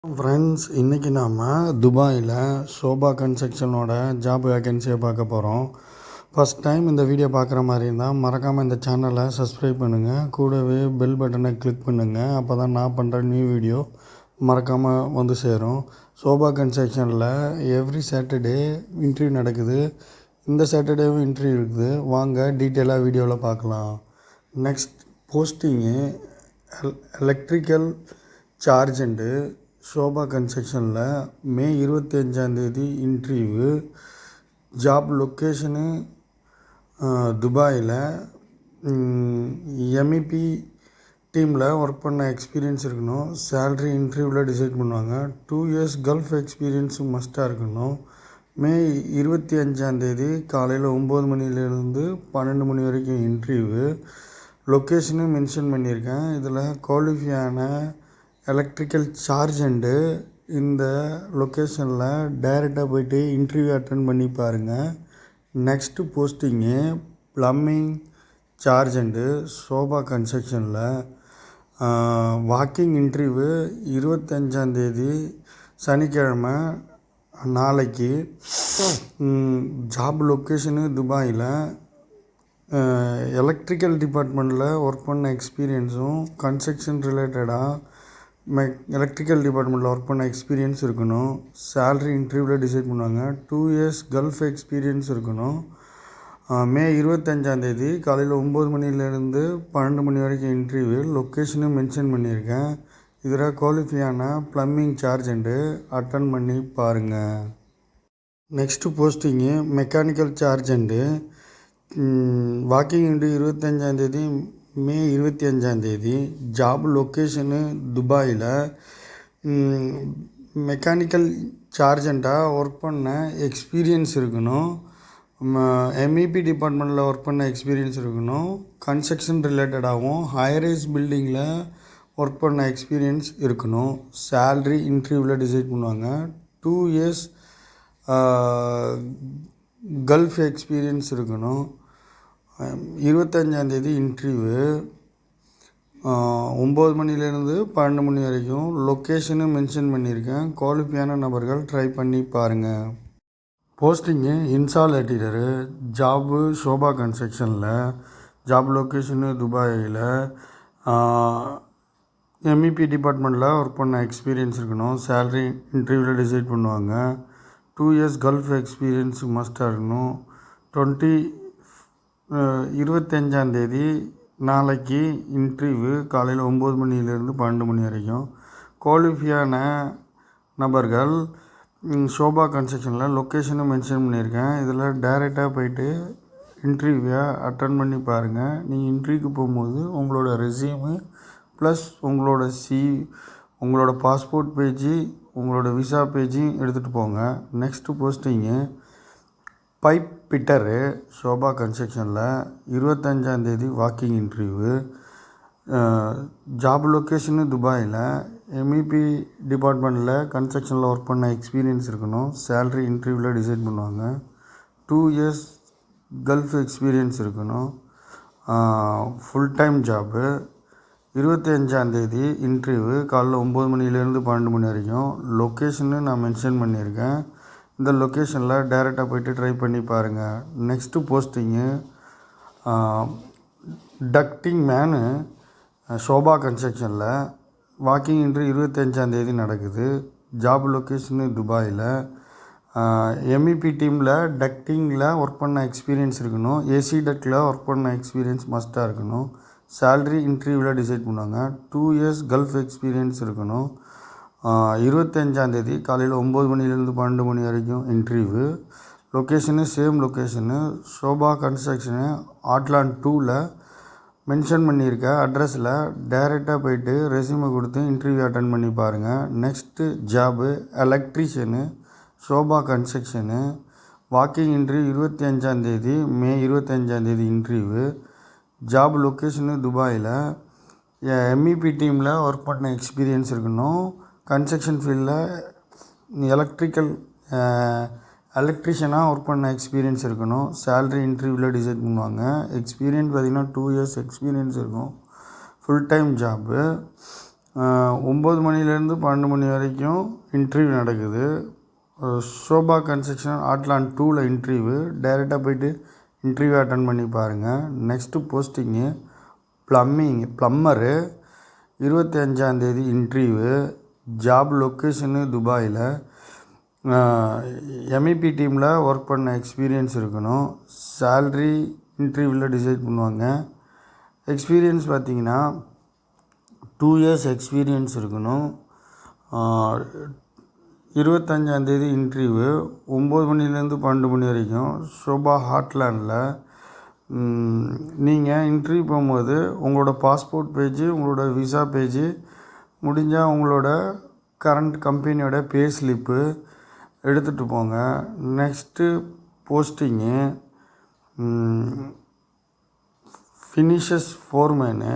Friends, இன்றைக்கி நாம் துபாயில் ஷோபா கன்ஸ்ட்ரக்ஷனோட ஜாப் வேக்கன்சியை பார்க்க போகிறோம். ஃபஸ்ட் டைம் இந்த வீடியோ பார்க்குற மாதிரி இருந்தால் மறக்காமல் இந்த சேனலை சப்ஸ்கிரைப் பண்ணுங்கள். கூடவே பெல் பட்டனை கிளிக் பண்ணுங்கள். அப்போ தான் நான் பண்ணுற நியூ வீடியோ மறக்காமல் வந்து சேரும். ஷோபா கன்ஸ்ட்ரக்ஷனில் எவ்ரி சாட்டர்டே இன்டர்வியூ நடக்குது. இந்த சாட்டர்டேவும் இன்டர்வியூ இருக்குது. வாங்க டீட்டெயிலாக வீடியோவில் பார்க்கலாம். நெக்ஸ்ட் போஸ்டிங்கு எலக்ட்ரிக்கல் சார்ஜெண்ட்டு ஷோபா கன்ஸ்ட்ரக்ஷனில் மே 25 இன்டர்வியூ. ஜாப் லொக்கேஷனு துபாயில். எம்இபி டீமில் ஒர்க் பண்ண எக்ஸ்பீரியன்ஸ் இருக்கணும். சேல்ரி இன்டர்வியூவில் டிசைட் பண்ணுவாங்க. 2 இயர்ஸ் கல்ஃப் எக்ஸ்பீரியன்ஸும் மஸ்ட்டாக இருக்கணும். மே 25 காலையில் 9 மணிலேருந்து 12 மணி வரைக்கும் இன்டர்வியூ. லொக்கேஷனு மென்ஷன் பண்ணியிருக்கேன். இதில் குவாலிஃபையான எலக்ட்ரிக்கல் சார்ஜெண்ட்டு இந்த லொக்கேஷனில் டைரெக்டாக போய்ட்டு இன்டர்வியூ அட்டன் பண்ணி பாருங்கள். Next posting plumbing chargehand Sobha கன்ஸ்ட்ரக்ஷனில். வாக்கிங் இன்டர்வியூ 25 சனிக்கிழமை நாளைக்கு. ஜாப் லொக்கேஷனு துபாயில். எலக்ட்ரிக்கல் டிபார்ட்மெண்ட்டில் ஒர்க் பண்ண எக்ஸ்பீரியன்ஸும் கன்ஸ்ட்ரக்ஷன் ரிலேட்டடாக எலக்ட்ரிக்கல் டிபார்ட்மெண்ட்டில் ஒர்க் பண்ண எக்ஸ்பீரியன்ஸ் இருக்கணும். சேல்ரி இன்டர்வியூவில் டிசைட் பண்ணுவாங்க. 2 இயர்ஸ் கல்ஃப் எக்ஸ்பீரியன்ஸ் இருக்கணும். மே 25 காலையில் 9 மணிலேருந்து 12 மணி வரைக்கும் இன்டர்வியூ. லொக்கேஷனும் மென்ஷன் பண்ணியிருக்கேன். இதில் குவாலிஃபையான ப்ளம்பிங் சார்ஜெண்ட்டு அட்டன் பண்ணி பாருங்கள். Next posting mechanical chargehand. Walking interview 25 May 25. Job location துபாயில். மெக்கானிக்கல் சார்ஜெண்ட்டாக ஒர்க் பண்ண எக்ஸ்பீரியன்ஸ் இருக்கணும். எம்இபி டிபார்ட்மெண்ட்டில் ஒர்க் பண்ண எக்ஸ்பீரியன்ஸ் இருக்கணும். கன்ஸ்ட்ரக்ஷன் ரிலேட்டடாகவும் ஹைரைஸ் பில்டிங்கில் ஒர்க் பண்ண எக்ஸ்பீரியன்ஸ் இருக்கணும். சேல்ரி இன்டர்வியூவில் டிசைட் பண்ணுவாங்க. 2 இயர்ஸ் கல்ஃப் எக்ஸ்பீரியன்ஸ் இருக்கணும். 25 இன்டர்வியூ. 9 மணிலேருந்து 12 மணி வரைக்கும். லொக்கேஷனு மென்ஷன் பண்ணியிருக்கேன். குவாலிஃபையான நபர்கள் ட்ரை பண்ணி பாருங்கள். போஸ்டிங்கு இன்சாலேட்டரு ஜாபு ஷோபா கன்ஸ்ட்ரக்ஷனில். ஜாப் லொக்கேஷனு துபாயில். எம்இபி டிபார்ட்மெண்ட்டில் ஒர்க் பண்ண எக்ஸ்பீரியன்ஸ் இருக்கணும். சேல்ரி இன்டர்வியூவில் டிசைட் பண்ணுவாங்க. 2 இயர்ஸ் கல்ஃப் எக்ஸ்பீரியன்ஸ் மஸ்ட்டாக இருக்கணும். 25 நாளைக்கு இன்டர்வியூ. காலையில் 9 மணிலேருந்து 12 மணி வரைக்கும். குவாலிஃபையான நபர்கள் ஷோபா கன்ஸ்ட்ரக்ஷனில். லொக்கேஷனும் மென்ஷன் பண்ணியிருக்கேன். இதில் டைரெக்டாக போய்ட்டு இன்டர்வியூவை அட்டன் பண்ணி பாருங்கள். நீங்கள் இன்டர்வியூக்கு போகும்போது உங்களோட ரெஸ்யூமு ப்ளஸ் உங்களோட பாஸ்போர்ட் பேஜு, உங்களோட விசா பேஜையும் எடுத்துகிட்டு போங்க. Next posting pipe fitter Sobha கன்ஸ்ட்ரக்ஷனில். 25 வாக்கிங் இன்டர்வியூ. ஜாப் லொக்கேஷனு துபாயில். எம்இபி டிபார்ட்மெண்ட்டில் கன்ஸ்ட்ரக்ஷனில் ஒர்க் பண்ண எக்ஸ்பீரியன்ஸ் இருக்கணும். சேல்ரி இன்டர்வியூவில் டிசைட் பண்ணுவாங்க. 2 இயர்ஸ் கல்ஃப் எக்ஸ்பீரியன்ஸ் இருக்கணும். Full time job. 25 இன்டர்வியூ. காலைல 9 மணிலேருந்து 12 மணி வரைக்கும். லொக்கேஷனு நான் மென்ஷன் பண்ணியிருக்கேன். இந்த லொக்கேஷனில் டைரெக்டாக போய்ட்டு ட்ரை பண்ணி பாருங்கள். Next posting ducting man Sobha கன்ஸ்ட்ரக்ஷனில். வாக்கிங் இன்டர்வியூ 25 நடக்குது. ஜாப் லொக்கேஷனு துபாயில். எம்இபி டீமில் டக்டிங்கில் ஒர்க் பண்ண எக்ஸ்பீரியன்ஸ் இருக்கணும். ஏசி டக்டில் ஒர்க் பண்ண எக்ஸ்பீரியன்ஸ் மஸ்ட்டாக இருக்கணும். சேல்ரி இன்டர்வியூவில் டிசைட் பண்ணுவாங்க. 2 இயர்ஸ் கல்ஃப் எக்ஸ்பீரியன்ஸ் இருக்கணும். 25 காலையில் 9 மணிலேருந்து 12 மணி வரைக்கும் interview. Location same location Sobha construction ஆட்லாண்ட் 2ல் மென்ஷன் பண்ணியிருக்க அட்ரஸில் டைரெக்டாக போய்ட்டு ரெஸ்யூமை கொடுத்து இன்டர்வியூ அட்டன் பண்ணி பாருங்கள். Next job electrician Sobha construction. Walking interview 25 May 25 interview. Job location துபாயில். எம்இபி டீமில் ஒர்க் பண்ண எக்ஸ்பீரியன்ஸ் இருக்கணும். கன்ஸ்ட்ரக்ஷன் ஃபீல்டில் எலக்ட்ரிஷியனாக ஒர்க் பண்ண எக்ஸ்பீரியன்ஸ் இருக்கணும். சேல்ரி இன்டர்வியூவில் டிசைட் பண்ணுவாங்க. எக்ஸ்பீரியன்ஸ் பார்த்திங்கன்னா 2 இயர்ஸ் எக்ஸ்பீரியன்ஸ் இருக்கும். Full time job. 9 மணிலேருந்து 12 மணி வரைக்கும் இன்டர்வியூ நடக்குது. ஷோபா கன்ஸ்ட்ரக்ஷன் ஆட்லாண்ட் 2ல் இன்டர்வியூ. டைரெக்டாக போய்ட்டு இன்டர்வியூ அட்டன் பண்ணி பாருங்கள். நெக்ஸ்ட்டு போஸ்டிங்கு ப்ளம்மரு 25ஆந்தேதி இன்டர்வியூ. ஜாப் லொக்கேஷனு துபாயில். MEP டீமில் ஒர்க் பண்ண எக்ஸ்பீரியன்ஸ் இருக்கணும். சேல்ரி இன்டர்வியூவில் டிசைட் பண்ணுவாங்க. எக்ஸ்பீரியன்ஸ் பார்த்திங்கன்னா 2 இயர்ஸ் எக்ஸ்பீரியன்ஸ் இருக்கணும். 25ஆந்தேதி இன்டர்வியூ. 9 மணிலேருந்து 12 மணி வரைக்கும் ஷோபா ஹாட்லாண்டில். நீங்கள் இன்டர்வியூ போகும்போது உங்களோட பாஸ்போர்ட் பேஜு, உங்களோட விசா பேஜு, முடிஞ்சால் உங்களோட கரண்ட் கம்பெனியோட பே ஸ்லிப்பு எடுத்துகிட்டு போங்க. Next posting finishes foreman.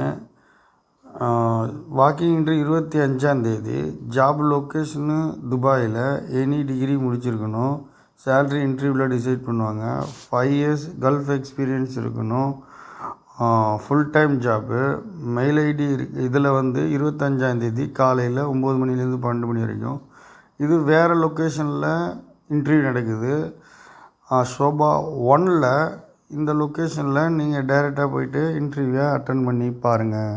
Walking interview 25ஆந்தேதி. ஜாப் லொக்கேஷனு துபாயில். எனி டிகிரி முடிச்சிருக்கணும். சேல்ரி இன்டர்வியூவில் டிசைட் பண்ணுவாங்க. 5 இயர்ஸ் கல்ஃப் எக்ஸ்பீரியன்ஸ் இருக்கணும். Full time job. Mail ID இதில் 25ஆந்தேதி காலையில் 9 மணிலேருந்து 12 மணி வரைக்கும். இது வேறு லொக்கேஷனில் இன்டர்வியூ நடக்குது. ஷோபா 1ல் இந்த லொக்கேஷனில் நீங்கள் டைரெக்டாக போய்ட்டு இன்டர்வியூவை அட்டன் பண்ணி பாருங்கள்.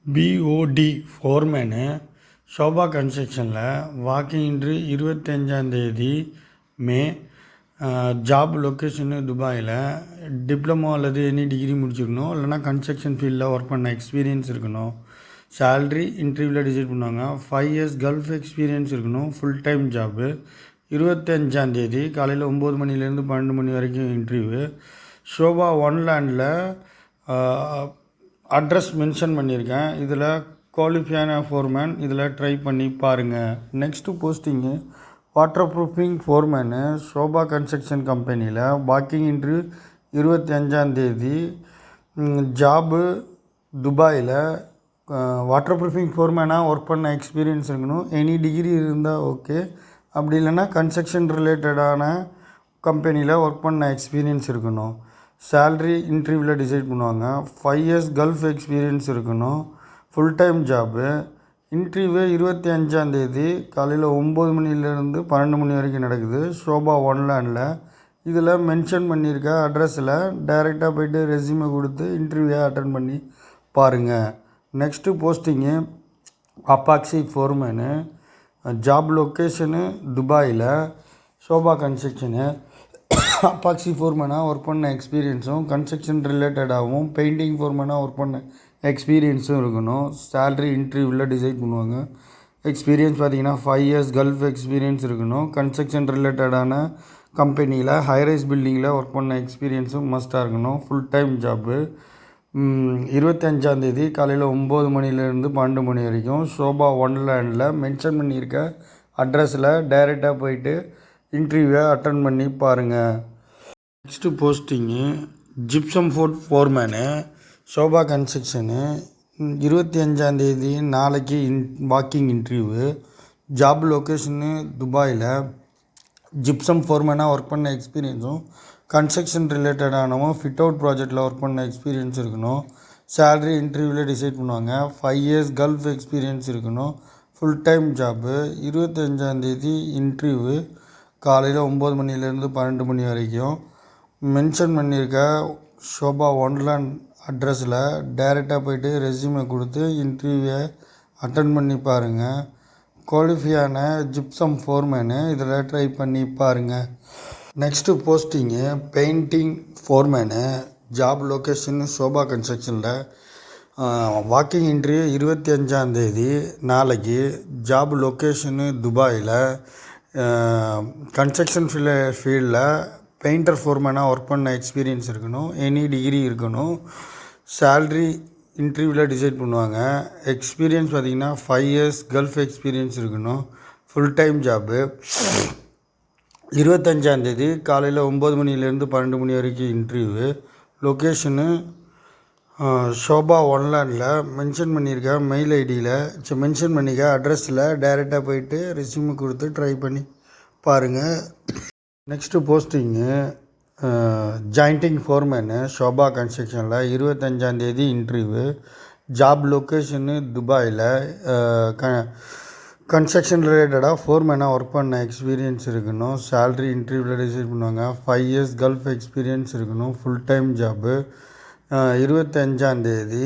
BOD ஃபோர்மேனு ஷோபா கன்ஸ்ட்ரக்ஷனில். வாக்கிங் இன்டர்வியூ 25ஆந்தேதி மே. ஜாப் லொக்கேஷனு துபாயில். டிப்ளமோ அல்லது எனி டிகிரி முடிச்சிருக்கணும். இல்லைனா கன்ஸ்ட்ரக்ஷன் ஃபீல்டில் ஒர்க் பண்ண எக்ஸ்பீரியன்ஸ் இருக்கணும். சேல்ரி இன்டர்வியூவில் டிசைட் பண்ணுவாங்க. 5 இயர்ஸ் கல்ஃப் எக்ஸ்பீரியன்ஸ் இருக்கணும். Full time job. 25ஆந்தேதி காலையில் 9 மணிலேருந்து 12 மணி வரைக்கும் இன்டர்வியூ. ஷோபா ஒன்லேண்டில் அட்ரஸ் மென்ஷன் பண்ணியிருக்கேன். இதில் குவாலிஃபையான ஃபோர்மேன். இதில் ட்ரை பண்ணி பாருங்கள். Next posting water proofing foreman Sobha construction கம்பெனியில். வாக்கிங் இன்டர்வியூ 25ஆந்தேதி. ஜாபு துபாயில். வாட்டர் ப்ரூஃபிங் ஃபோர்மேனாக ஒர்க் பண்ண எக்ஸ்பீரியன்ஸ் இருக்கணும். எனி டிகிரி இருந்தால் ஓகே. அப்படி இல்லைன்னா கன்ஸ்ட்ரக்ஷன் ரிலேட்டடான கம்பெனியில் ஒர்க் பண்ண எக்ஸ்பீரியன்ஸ் இருக்கணும். சேல்ரி இன்டர்வியூவில் டிசைட் பண்ணுவாங்க. 5 இயர்ஸ் கல்ஃப் எக்ஸ்பீரியன்ஸ் இருக்கணும். Full time job. இன்டர்வியூ 25ஆந்தேதி காலையில் 9 மணிலேருந்து 12 மணி வரைக்கும் நடக்குது. ஷோபா ஒன்லேண்டில். இதில் மென்ஷன் பண்ணியிருக்க அட்ரஸில் டைரெக்டாக போய்ட்டு ரெஸ்யூமை கொடுத்து இன்டர்வியூவை அட்டன் பண்ணி பாருங்கள். Next posting epoxy foreman. Job location துபாயில். ஷோபா கன்ஸ்ட்ரக்ஷனு. அப்பாக்சி ஃபோர்மேனாக ஒர்க் பண்ண எக்ஸ்பீரியன்ஸும் கன்ஸ்ட்ரக்ஷன் ரிலேட்டடாகவும் பெயிண்டிங் ஃபோர்மேனாக ஒர்க் பண்ண எக்ஸ்பீரியன்ஸும் இருக்கணும். சேல்ரி இன்டர்வியூவில் டிசைட் பண்ணுவாங்க. எக்ஸ்பீரியன்ஸ் பார்த்திங்கன்னா 5 இயர்ஸ் கல்ஃப் எக்ஸ்பீரியன்ஸ் இருக்கணும். கன்ஸ்ட்ரக்ஷன் ரிலேட்டடான கம்பெனியில் ஹைரைஸ் பில்டிங்கில் ஒர்க் பண்ண எக்ஸ்பீரியன்ஸும் மஸ்ட்டாக இருக்கணும். Full time job. 25ஆந்தேதி காலையில் 9 மணிலேருந்து 12 மணி வரைக்கும் ஷோபா ஒன்லேண்டில். மென்ஷன் பண்ணியிருக்க அட்ரஸில் டைரெக்டாக போயிட்டு இன்டர்வியூவை அட்டன் பண்ணி பாருங்கள். Next posting gypsum foreman Sobha construction. 25ஆந்தேதி நாளைக்கு வாக்கிங் இன்டர்வியூ. ஜாப் லொக்கேஷனு துபாயில். ஜிப்சம் ஃபோர்மேனாக ஒர்க் பண்ண எக்ஸ்பீரியன்ஸும் கன்ஸ்ட்ரக்ஷன் ரிலேட்டடானவும் ஃபிட் அவுட் ப்ராஜெக்டில் ஒர்க் பண்ண எக்ஸ்பீரியன்ஸ் இருக்கணும். சேல்ரி இன்டர்வியூவில் டிசைட் பண்ணுவாங்க. 5 இயர்ஸ் கல்ஃப் எக்ஸ்பீரியன்ஸ் இருக்கணும். Full time job. 25ஆந்தேதி இன்டர்வியூ காலையில் 9 மணிலேருந்து 12 மணி வரைக்கும். மென்ஷன் பண்ணியிருக்க ஷோபா ஒன்லேண்ட் அட்ரஸில் டைரெக்டாக போய்ட்டு ரெஸ்யூமை கொடுத்து இன்டர்வியூவை அட்டன் பண்ணி பாருங்கள். குவாலிஃபையான ஜிப்சம் ஃபோர்மேனு. இதில் ட்ரை பண்ணி பாருங்கள். Next posting painting foreman. Job location Sobha கன்ஸ்ட்ரக்ஷனில். வாக்கிங் இன்டர்வியூ 25ஆந்தேதி நாளைக்கு. ஜாப் லொக்கேஷனு துபாயில். கன்ஸ்ட்ரக்ஷன் ஃபீல்டில் பெயிண்டர் ஃபோர்மேனாக ஒர்க் பண்ண எக்ஸ்பீரியன்ஸ் இருக்கணும். எனி டிகிரி இருக்கணும். சேல்ரி இன்டர்வியூவில் டிசைட் பண்ணுவாங்க. எக்ஸ்பீரியன்ஸ் பார்த்திங்கன்னா 5 இயர்ஸ் கல்ஃப் எக்ஸ்பீரியன்ஸ் இருக்கணும். Full time job. 25ஆந்தேதி காலையில் 9 மணிலேருந்து 12 மணி வரைக்கும் இன்டர்வியூ. லொக்கேஷனு ஷோபா ஒன்லேண்டில். மென்ஷன் பண்ணியிருக்க மெயில் ஐடியில் மென்ஷன் பண்ணிக்க அட்ரஸில் டைரெக்டாக போயிட்டு ரெஸ்யூமை கொடுத்து ட்ரை பண்ணி பாருங்கள். Next posting jointing foreman Sobha கன்ஸ்ட்ரக்ஷனில். 25ஆந்தேதி இன்டர்வியூ. ஜாப் லொக்கேஷனு துபாயில் கன்ஸ்ட்ரக்ஷன் ரிலேட்டடாக ஃபோர்மேனாக ஒர்க் பண்ண எக்ஸ்பீரியன்ஸ் இருக்கணும். சேல்ரி இன்டர்வியூவில் டிசைட் பண்ணுவாங்க. 5 இயர்ஸ் கல்ஃப் எக்ஸ்பீரியன்ஸ் இருக்கணும். Full time job. 25ஆந்தேதி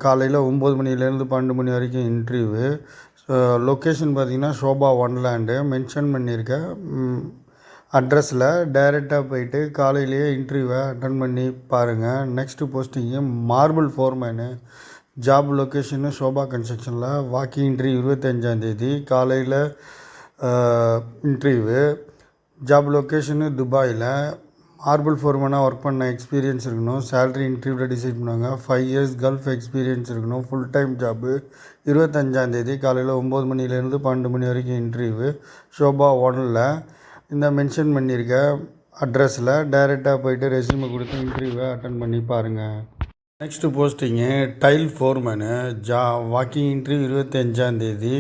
காலையில் 9 மணிலேருந்து 12 மணி வரைக்கும் இன்டர்வியூ. லொக்கேஷன் பார்த்திங்கன்னா ஷோபா ஒன்லேண்டு மென்ஷன் பண்ணியிருக்கேன். அட்ரஸில் டைரெக்டாக போயிட்டு காலையிலேயே இன்டர்வியூவை அட்டன் பண்ணி பாருங்கள். Next posting marble foreman. Job location Sobha கன்ஸ்ட்ரக்ஷனில் வாக்கிங் இன்டர்வியூ 25ஆந்தேதி காலையில் இன்டர்வியூ. ஜாப் லொக்கேஷனு துபாயில். மார்பிள் ஃபோர்மேனாக ஒர்க் பண்ண எக்ஸ்பீரியன்ஸ் இருக்கணும். சேல்ரி இன்டர்வியூவில் டிசைட் பண்ணுவாங்க. 5 இயர்ஸ் கல்ஃப் எக்ஸ்பீரியன்ஸ் இருக்கணும். Full time job. 25ஆந்தேதி காலையில் 9 மணிலேருந்து 12 மணி வரைக்கும் இன்டர்வியூ. ஷோபா ஒனில் இந்த மென்ஷன் பண்ணியிருக்க அட்ரஸில் டைரெக்டாக போய்ட்டு ரெஸ்யூமை கொடுத்து இன்டர்வியூவை அட்டன் பண்ணி பாருங்கள். Next posting tile foreman. Walking interview 25ஆந்தேதி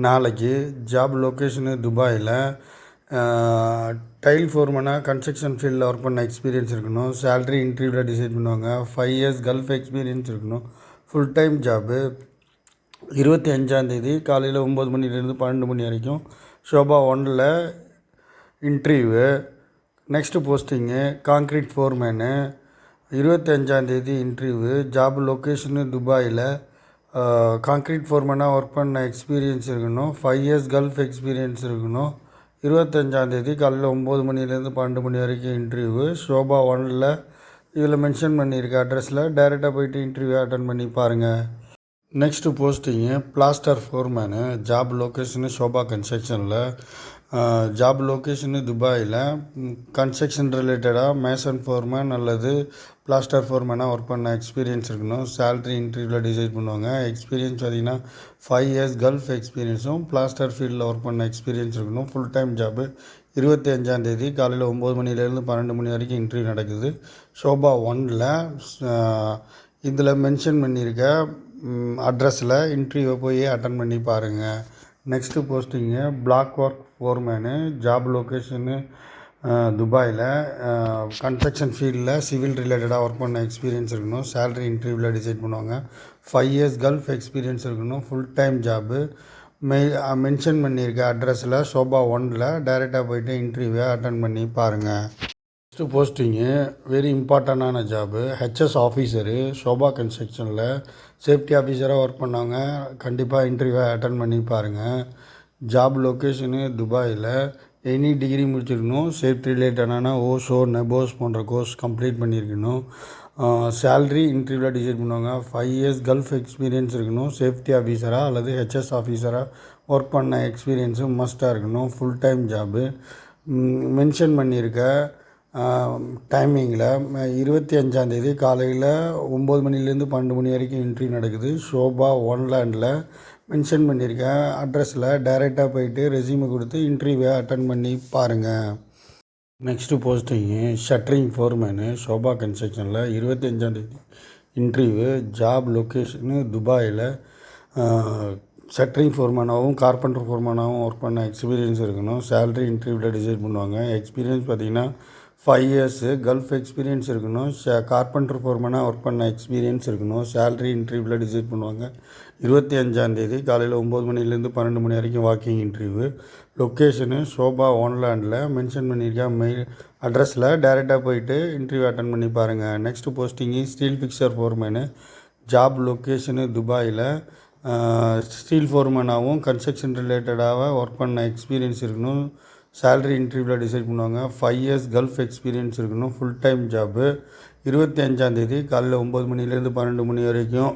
நாளைக்கு. ஜாப் லொக்கேஷனு துபாயில். டைல் ஃபோர்மேனாக கன்ஸ்ட்ரக்ஷன் ஃபீல்டில் ஒர்க் பண்ண எக்ஸ்பீரியன்ஸ் இருக்கணும். சேல்ரி இன்டர்வியூவில் டிசைட் பண்ணுவாங்க. 5 இயர்ஸ் கல்ஃப் எக்ஸ்பீரியன்ஸ் இருக்கணும். Full time job. 25ஆந்தேதி காலையில் 9 மணிலேருந்து 12 மணி வரைக்கும் ஷோபா ஒனில் interview. Next posting concrete foreman. 25ஆந்தேதி இன்டர்வியூ. ஜாப் லொக்கேஷனு துபாயில். காங்க்ரீட் ஃபோர்மேனாக ஒர்க் பண்ண எக்ஸ்பீரியன்ஸ் இருக்கணும். 5 இயர்ஸ் கல்ஃப் எக்ஸ்பீரியன்ஸ் இருக்கணும். 25ஆந்தேதி காலையில் 9 மணிலேருந்து 12 மணி வரைக்கும் இன்டர்வியூ. ஷோபா ஒனில் இதில் மென்ஷன் பண்ணியிருக்க அட்ரஸில் டைரெக்டாக போய்ட்டு இன்டர்வியூ அட்டன் பண்ணி பாருங்கள். Next posting plaster foreman. Job location Sobha கன்ஸ்ட்ரக்ஷனில். ஜாப் லொக்கேஷனு துபாயில். கன்ஸ்ட்ரக்ஷன் ரிலேட்டடாக மேசன் ஃபோர்மேன் அல்லது பிளாஸ்டர் ஃபோர்மேனாக ஒர்க் பண்ண எக்ஸ்பீரியன்ஸ் இருக்கணும். சேல்ரி இன்டர்வியூவில் டிசைட் பண்ணுவாங்க. எக்ஸ்பீரியன்ஸ் பார்த்திங்கன்னா 5 இயர்ஸ் கல்ஃப் எக்ஸ்பீரியன்ஸும் பிளாஸ்டர் ஃபீல்டில் ஒர்க் பண்ண எக்ஸ்பீரியன்ஸ் இருக்கணும். Full time job. 25ஆந்தேதி காலையில் 9 மணிலேருந்து 12 மணி வரைக்கும் இன்டர்வியூ நடக்குது. ஷோபா ஒனில் இதில் மென்ஷன் பண்ணியிருக்க அட்ரஸில் இன்டர்வியூவை போய் அட்டன் பண்ணி பாருங்கள். Next posting black work foreman. Job location துபாயில். கன்ஸ்ட்ரக்ஷன் ஃபீல்டில் சிவில் ரிலேட்டடாக ஒர்க் பண்ண எக்ஸ்பீரியன்ஸ் இருக்கணும். சேல்ரி இன்டர்வியூவில் டிசைட் பண்ணுவாங்க. 5 இயர்ஸ் கல்ஃப் எக்ஸ்பீரியன்ஸ் இருக்கணும். Full time job. மென்ஷன் பண்ணியிருக்க அட்ரஸில் ஷோபா ஒனில் டைரெக்டாக போய்ட்டு இன்டர்வியூவை அட்டன் பண்ணி பாருங்கள். நெக்ஸ்ட்டு போஸ்டிங்கு வெரி இம்பார்ட்டண்டான ஜாபு. HS officer. ஷோபா கன்ஸ்ட்ரக்ஷனில் சேஃப்டி ஆஃபீஸராக ஒர்க் பண்ணவங்க கண்டிப்பாக இன்டர்வியூவை அட்டன் பண்ணி பாருங்கள். ஜாப் லொக்கேஷனு துபாயில். எனி டிகிரி முடிச்சிருக்கணும். சேஃப்டி ரிலேட்டடான ஓஷோ நெபோஸ் போன்ற கோர்ஸ் கம்ப்ளீட் பண்ணியிருக்கணும். சேல்ரி இன்டர்வியூவில் டிசைட் பண்ணுவாங்க. 5 இயர்ஸ் கல்ஃப் எக்ஸ்பீரியன்ஸ் இருக்கணும். சேஃப்டி ஆஃபீஸராக அல்லது ஹெச்எஸ் ஆஃபீஸராக ஒர்க் பண்ண எக்ஸ்பீரியன்ஸும் மஸ்ட்டாக இருக்கணும். Full time job. மென்ஷன் பண்ணியிருக்க டைமிங்கில் 25ஆந்தேதி காலையில் 9 மணிலேருந்து 12 மணி வரைக்கும் இன்டர்வியூ நடக்குது. ஷோபா ஒன்லேண்டில் மென்ஷன் பண்ணியிருக்கேன் அட்ரஸில் டைரெக்டாக போயிட்டு ரெஸ்யூமை கொடுத்து இன்டர்வியூவை அட்டன் பண்ணி பாருங்கள். Next posting shuttering foreman. Sobha கன்ஸ்ட்ரக்ஷனில் 25ஆந்தேதி இன்டர்வியூ. ஜாப் லொக்கேஷனு துபாயில். ஷட்டரிங் ஃபோர்மேனாகவும் கார்பெண்டர் ஃபோர்மேனாகவும் ஒர்க் பண்ண எக்ஸ்பீரியன்ஸ் இருக்கணும். சேல்ரி இன்டர்வியூவில் டிசைட் பண்ணுவாங்க. எக்ஸ்பீரியன்ஸ் பார்த்திங்கன்னா 5 இயர்ஸு கல்ஃப் எக்ஸ்பீரியன்ஸ் இருக்கணும். கார்பெண்டர் ஃபோர்மேனாக ஒர்க் பண்ண எக்ஸ்பீரியன்ஸ் இருக்கணும். சேல்ரி இன்டர்வியூவில் டிசைட் பண்ணுவாங்க. 25ஆந்தேதி காலையில் 9 மணிலேருந்து 12 மணி வரைக்கும் வாக்கிங் இன்டர்வியூ. லொக்கேஷனு ஷோபா ஒன்லேண்டில் மென்ஷன் பண்ணியிருக்கேன் மெயில் அட்ரஸில் டைரெக்டாக போயிட்டு இன்டர்வியூ அட்டன் பண்ணி பாருங்கள். Next posting steel fixer foreman. Job location துபாயில். ஸ்டீல் ஃபோர்மேனாகவும் கன்ஸ்ட்ரக்ஷன் ரிலேட்டடாக ஒர்க் பண்ண எக்ஸ்பீரியன்ஸ் இருக்கணும். சேல்ரி இன்டர்வியூவில் டிசைட் பண்ணுவாங்க. 5 இயர்ஸ் கல்ஃப் எக்ஸ்பீரியன்ஸ் இருக்கணும். Full time job. 25ஆந்தேதி காலையில் 9 மணிலேருந்து 12 மணி வரைக்கும்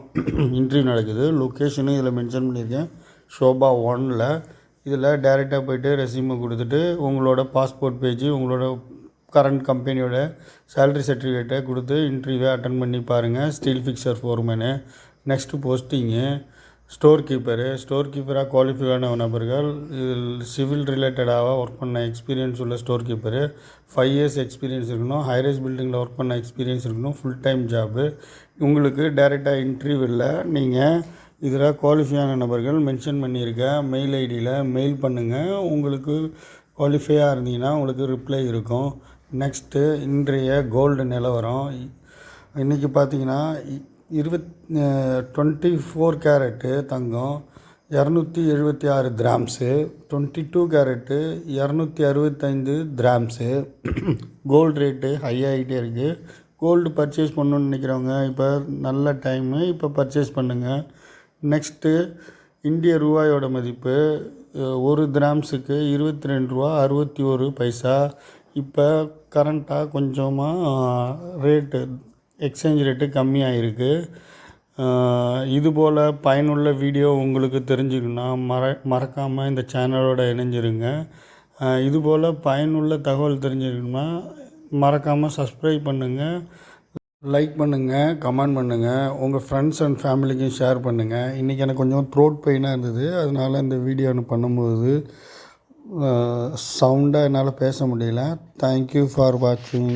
இன்டர்வியூ நடக்குது. லொக்கேஷனு இதில் மென்ஷன் பண்ணியிருக்கேன் ஷோபா ஒனில். இதில் டைரெக்டாக போய்ட்டு ரெஸ்யூமை கொடுத்துட்டு உங்களோட பாஸ்போர்ட் பேஜ் உங்களோட கரண்ட் கம்பெனியோட சேல்ரி சர்டிஃபிகேட்டை கொடுத்து இன்டர்வியூவை அட்டன் பண்ணி பாருங்கள். Steel fixer foreman. Next posting store கீப்பராக குவாலிஃபைடான நபர்கள். இதில் சிவில் ரிலேட்டடாக ஒர்க் பண்ண எக்ஸ்பீரியன்ஸ் உள்ள ஸ்டோர் கீப்பரு. 5 இயர்ஸ் எக்ஸ்பீரியன்ஸ் இருக்கணும். ஹைரைஸ் பில்டிங்கில் ஒர்க் பண்ண எக்ஸ்பீரியன்ஸ் இருக்கணும். Full time job. உங்களுக்கு டைரெக்டாக இன்டர்வியூவில் நீங்கள் இதில் குவாலிஃபையான நபர்கள் மென்ஷன் பண்ணியிருக்க மெயில் ஐடியில் மெயில் பண்ணுங்கள். உங்களுக்கு குவாலிஃபையாக இருந்தீங்கன்னா உங்களுக்கு ரிப்ளை இருக்கும். நெக்ஸ்ட்டு இன்றைய கோல்டு நிலவரம். இன்றைக்கி பார்த்தீங்கன்னா 24 கேரட்டு தங்கம் 276 grams, 22 carat 265 grams. Gold rate high ஆகிட்டே இருக்குது. கோல்டு பர்ச்சேஸ் பண்ணணுன்னு நினைக்கிறவங்க இப்போ நல்ல டைமு, இப்போ பர்ச்சேஸ் பண்ணுங்கள். நெக்ஸ்ட்டு இந்திய ரூபாயோட மதிப்பு 1 கிராம்ஸுக்கு 22 ரூபா 61 பைசா. இப்போ கரண்ட்டாக கொஞ்சமாக ரேட்டு எக்ஸ்சேஞ்ச் ரேட்டு கம்மியாக இருக்குது. இதுபோல் பயனுள்ள வீடியோ உங்களுக்கு தெரிஞ்சுக்கணுன்னா மறக்காமல் இந்த சேனலோட இணைஞ்சிருங்க. இதுபோல் பயனுள்ள தகவல் தெரிஞ்சுக்கணுன்னா மறக்காமல் சப்ஸ்கிரைப் பண்ணுங்கள், லைக் பண்ணுங்கள், கமெண்ட் பண்ணுங்கள், உங்கள் ஃப்ரெண்ட்ஸ் அண்ட் ஃபேமிலிக்கும் ஷேர் பண்ணுங்கள். இன்றைக்கி எனக்கு கொஞ்சம் த்ரோட் பெயினாக இருந்தது, அதனால் இந்த வீடியோ பண்ணும்போது சவுண்டாக என்னால் பேச முடியல. தேங்க்யூ ஃபார் வாட்சிங்.